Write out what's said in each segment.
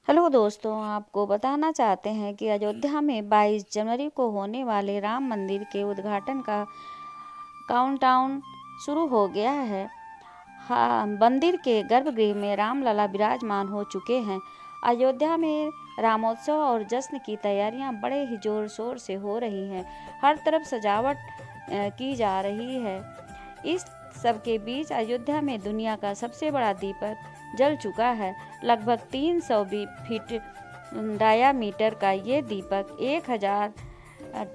Hello दोस्तों, आपको बताना चाहते हैं कि अयोध्या में 22 जनवरी को होने वाले राम मंदिर के उद्घाटन का काउंटडाउन शुरू हो गया है। हाँ, मंदिर के गर्भगृह में रामलला विराजमान हो चुके हैं। अयोध्या में रामोत्सव और जश्न की तैयारियां बड़े ही जोर शोर से हो रही हैं। हर तरफ सजावट की जा रही है। इस सबके बीच अयोध्या में दुनिया का सबसे बड़ा दीपक जल चुका है। लगभग 300 फीट डायामीटर का ये दीपक 1000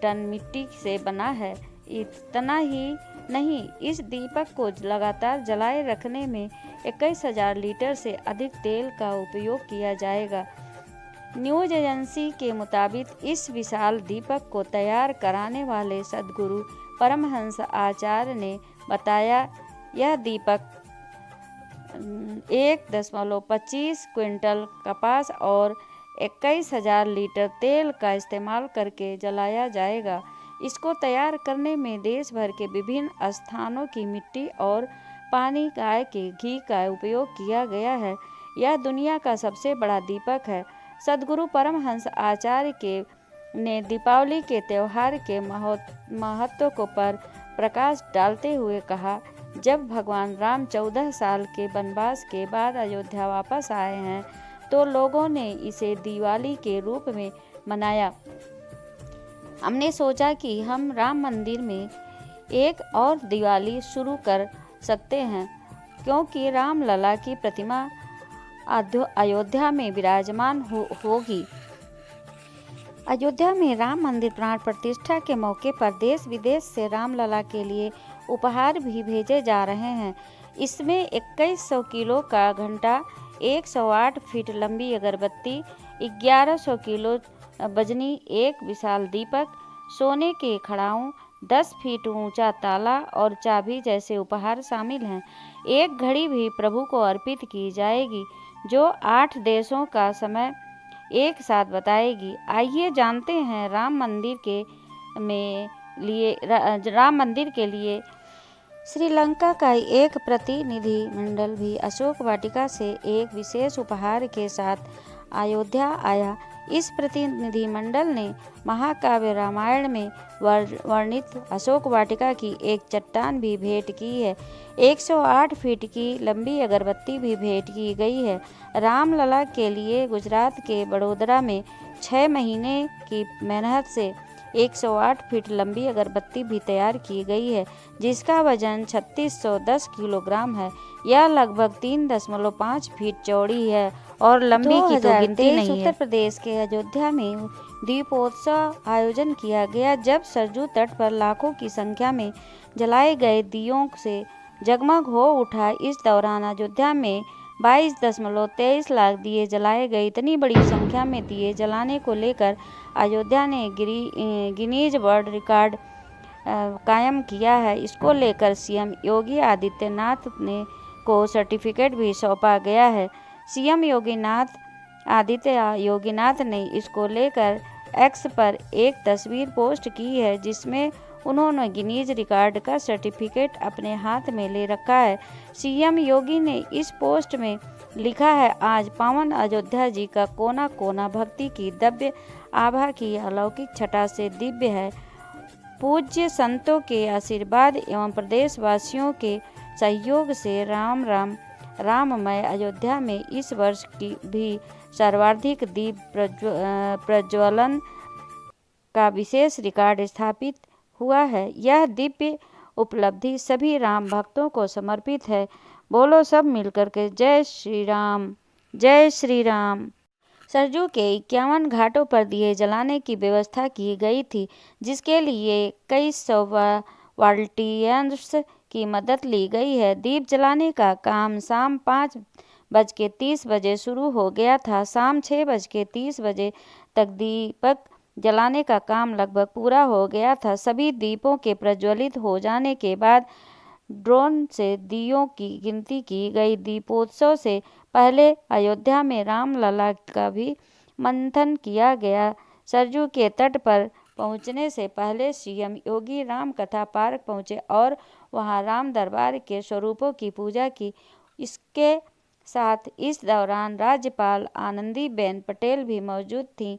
टन मिट्टी से बना है। इतना ही नहीं, इस दीपक को लगातार जलाए रखने में 21,000 लीटर से अधिक तेल का उपयोग किया जाएगा। न्यूज एजेंसी के मुताबिक इस विशाल दीपक को तैयार कराने वाले सद्गुरु परमहंस आचार्य ने बताया, यह दीपक 1.25 क्विंटल कपास और 21,000 लीटर तेल का इस्तेमाल करके जलाया जाएगा। इसको तैयार करने में देश भर के विभिन्न स्थानों की मिट्टी और पानी गाय के घी का उपयोग किया गया है। यह दुनिया का सबसे बड़ा दीपक है। सद्गुरु परमहंस आचार्य के ने दीपावली के त्यौहार के महत्व को पर प्रकाश डालते हुए कहा, जब भगवान राम 14 साल के वनवास के बाद अयोध्या वापस आए हैं तो लोगों ने इसे दिवाली के रूप में मनाया। हमने सोचा कि हम राम मंदिर में एक और दिवाली शुरू कर सकते हैं, क्योंकि रामलला की प्रतिमा अयोध्या में विराजमान होगी। अयोध्या में राम मंदिर प्राण प्रतिष्ठा के मौके पर देश विदेश से रामलला के लिए उपहार भी भेजे जा रहे हैं। इसमें 2100 किलो का घंटा, 108 फीट लंबी अगरबत्ती, 1100 किलो वजनी एक विशाल दीपक, सोने के खड़ाऊं, 10 फीट ऊंचा ताला और चाबी जैसे उपहार शामिल हैं। एक घड़ी भी प्रभु को अर्पित की जाएगी, जो 8 देशों का समय एक साथ बताएगी। आइए जानते हैं राम मंदिर के लिए श्रीलंका का एक प्रतिनिधि मंडल भी अशोक वाटिका से एक विशेष उपहार के साथ अयोध्या आया। इस प्रतिनिधि मंडल ने महाकाव्य रामायण में वर्णित अशोक वाटिका की एक चट्टान भी भेंट की है। 108 फीट की लंबी अगरबत्ती भी भेंट की गई है। रामलला के लिए गुजरात के बड़ोदरा में 6 महीने की मेहनत से 108 फीट लंबी अगरबत्ती भी तैयार की गई है, जिसका वजन 3610 किलोग्राम है। यह लगभग 3.5 फीट चौड़ी है और लंबी की तो गिनती नहीं है। उत्तर प्रदेश के अयोध्या में दीपोत्सव आयोजन किया गया, जब सरजू तट पर लाखों की संख्या में जलाए गए दियों से जगमग हो उठा। इस दौरान अयोध्या में 22.23 लाख दिए जलाए गए। इतनी बड़ी संख्या में दिए जलाने को लेकर अयोध्या ने गिनीज वर्ल्ड रिकॉर्ड कायम किया है। इसको लेकर सीएम योगी आदित्यनाथ को सर्टिफिकेट भी सौंपा गया है। सीएम योगीनाथ ने इसको लेकर एक्स पर एक तस्वीर पोस्ट की है, जिसमें उन्होंने गिनीज रिकॉर्ड का सर्टिफिकेट अपने हाथ में ले रखा है। सीएम योगी ने इस पोस्ट में लिखा है, आज पावन अयोध्या जी का कोना कोना भक्ति की दिव्य आभा की अलौकिक छटा से दिव्य है। पूज्य संतों के आशीर्वाद एवं प्रदेशवासियों के सहयोग से राममय अयोध्या में इस वर्ष की भी सर्वाधिक दीप प्रज्वलन का विशेष रिकॉर्ड स्थापित हुआ है। यह दिव्य उपलब्धि सभी राम भक्तों को समर्पित है। बोलो सब मिलकर के जय श्री राम, जय श्री राम। सरजू के 51 घाटों पर दिए जलाने की व्यवस्था की गई थी, जिसके लिए कई सौ वॉलंटियर्स की मदद ली गई है। दीप जलाने का काम शाम 5:30 बजे शुरू हो गया था। शाम 6:30 बजे तक दीपक जलाने का काम लगभग पूरा हो गया था। सभी दीपों के प्रज्वलित हो जाने के बाद ड्रोन से दियों की गिनती की गई। दीपोत्सव से पहले अयोध्या में रामलला का भी मंथन किया गया। सरजू के तट पर पहुंचने से पहले सीएम योगी राम कथा पार्क पहुंचे और वहां राम दरबार के स्वरूपों की पूजा की। इसके साथ इस दौरान राज्यपाल आनंदीबेन पटेल भी मौजूद थीं।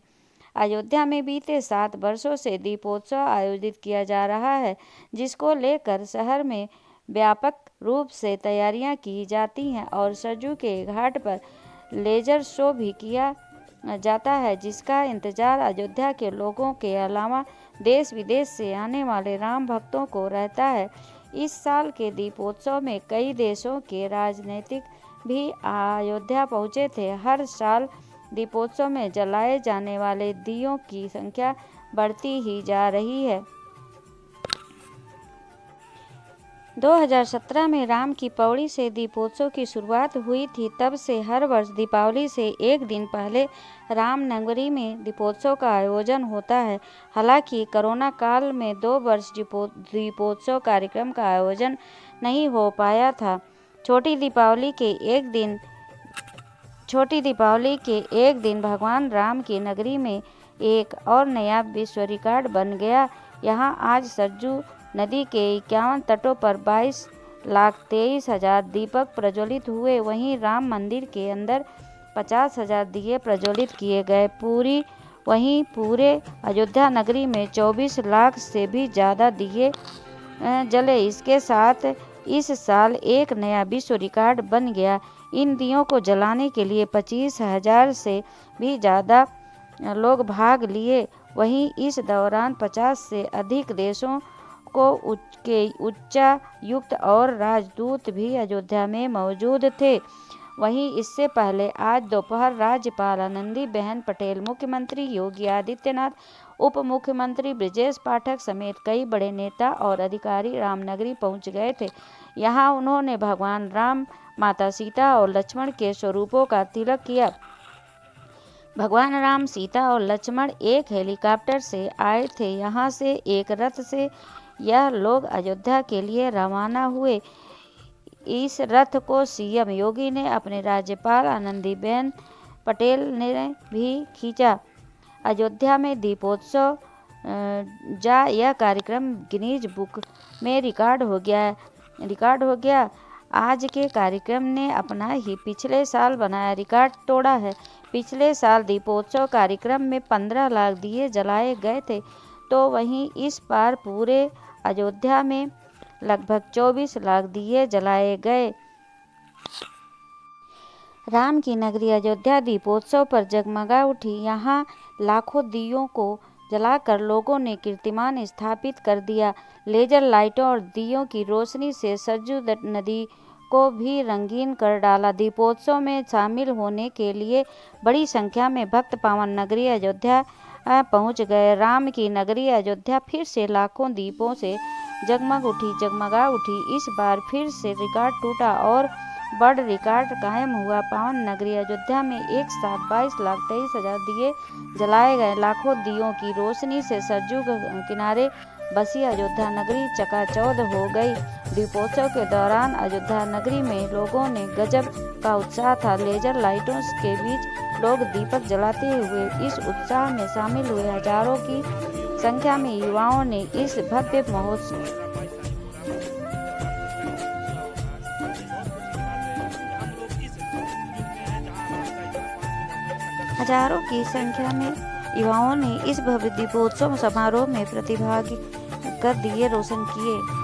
अयोध्या में बीते 7 वर्षों से दीपोत्सव आयोजित किया जा रहा है, जिसको लेकर शहर में व्यापक रूप से तैयारियां की जाती हैं और सरयू के घाट पर लेजर शो भी किया जाता है, जिसका इंतजार अयोध्या के लोगों के अलावा देश विदेश से आने वाले राम भक्तों को रहता है। इस साल के दीपोत्सव में कई देशों के राजनीतिक भी अयोध्या पहुंचे थे। हर साल दीपोत्सव में जलाए जाने वाले दियों की संख्या बढ़ती ही जा रही है। 2017 में राम की पौड़ी से दीपोत्सव की शुरुआत हुई थी। तब से हर वर्ष दीपावली से एक दिन पहले रामनगरी में दीपोत्सव का आयोजन होता है। हालांकि कोरोना काल में 2 वर्ष दीपोत्सव कार्यक्रम का आयोजन नहीं हो पाया था। छोटी दीपावली के एक दिन भगवान राम की नगरी में एक और नया विश्व रिकॉर्ड बन गया। यहाँ आज सरयू नदी के 51 तटों पर 22,23,000 दीपक प्रज्वलित हुए। वहीं राम मंदिर के अंदर 50,000 दिए प्रज्वलित किए गए। पूरे अयोध्या नगरी में 24 लाख से भी ज़्यादा दिए जले। इसके साथ इस साल एक नया विश्व रिकॉर्ड बन गया। इन दियों को जलाने के लिए 25,000 से भी ज़्यादा लोग भाग लिए। वहीं इस दौरान 50 से अधिक देशों के उच्चायुक्त और राजदूत भी अयोध्या में मौजूद थे। वहीं इससे पहले आज दोपहर राज्यपाल आनंदीबेन पटेल, मुख्यमंत्री योगी आदित्यनाथ, उप मुख्यमंत्री ब्रजेश पाठक समेत कई बड़े नेता और अधिकारी रामनगरी पहुंच गए थे। यहां उन्होंने भगवान राम, माता सीता और लक्ष्मण के स्वरूपों का तिलक किया। भगवान राम, सीता और लक्ष्मण एक हेलीकॉप्टर से आए थे। यहां से एक रथ से यह लोग अयोध्या के लिए रवाना हुए। इस रथ को सीएम योगी ने अपने राज्यपाल आनंदीबेन पटेल ने भी खींचा। अयोध्या में दीपोत्सव यह कार्यक्रम गिनीज बुक में रिकॉर्ड हो गया। आज के कार्यक्रम ने अपना ही पिछले साल बनाया रिकॉर्ड तोड़ा है। पिछले साल दीपोत्सव कार्यक्रम में 15 लाख दिए जलाए गए थे, तो वहीं इस बार पूरे अयोध्या में लगभग 24 लाख दिए जलाए गए। राम की नगरी अयोध्या दीपोत्सव पर जगमगा उठी। यहाँ लाखों दियों को जलाकर लोगों ने कीर्तिमान स्थापित कर दिया। लेजर लाइटों और दियों की रोशनी से सरयू नदी को भी रंगीन कर डाला। दीपोत्सव में शामिल होने के लिए बड़ी संख्या में भक्त पावन नगरी अयोध्या पहुंच गए। राम की नगरी अयोध्या फिर से लाखों दीपों से जगमगा उठी। इस बार फिर से रिकॉर्ड टूटा और बड़ रिकॉर्ड कायम हुआ। पावन नगरी अयोध्या में एक साथ 22,23,000 दिए जलाए गए। लाखों दियों की रोशनी से सरयू किनारे बसी अयोध्या नगरी चकाचौंध हो गई। दीपोत्सव के दौरान अयोध्या नगरी में लोगों ने गजब का उत्साह था। लेजर लाइटों के बीच लोग दीपक जलाते हुए इस उत्साह में शामिल हुए। हजारों की संख्या में युवाओं ने इस भव्य दीपोत्सव समारोह में प्रतिभाग कर दिए रोशन किए।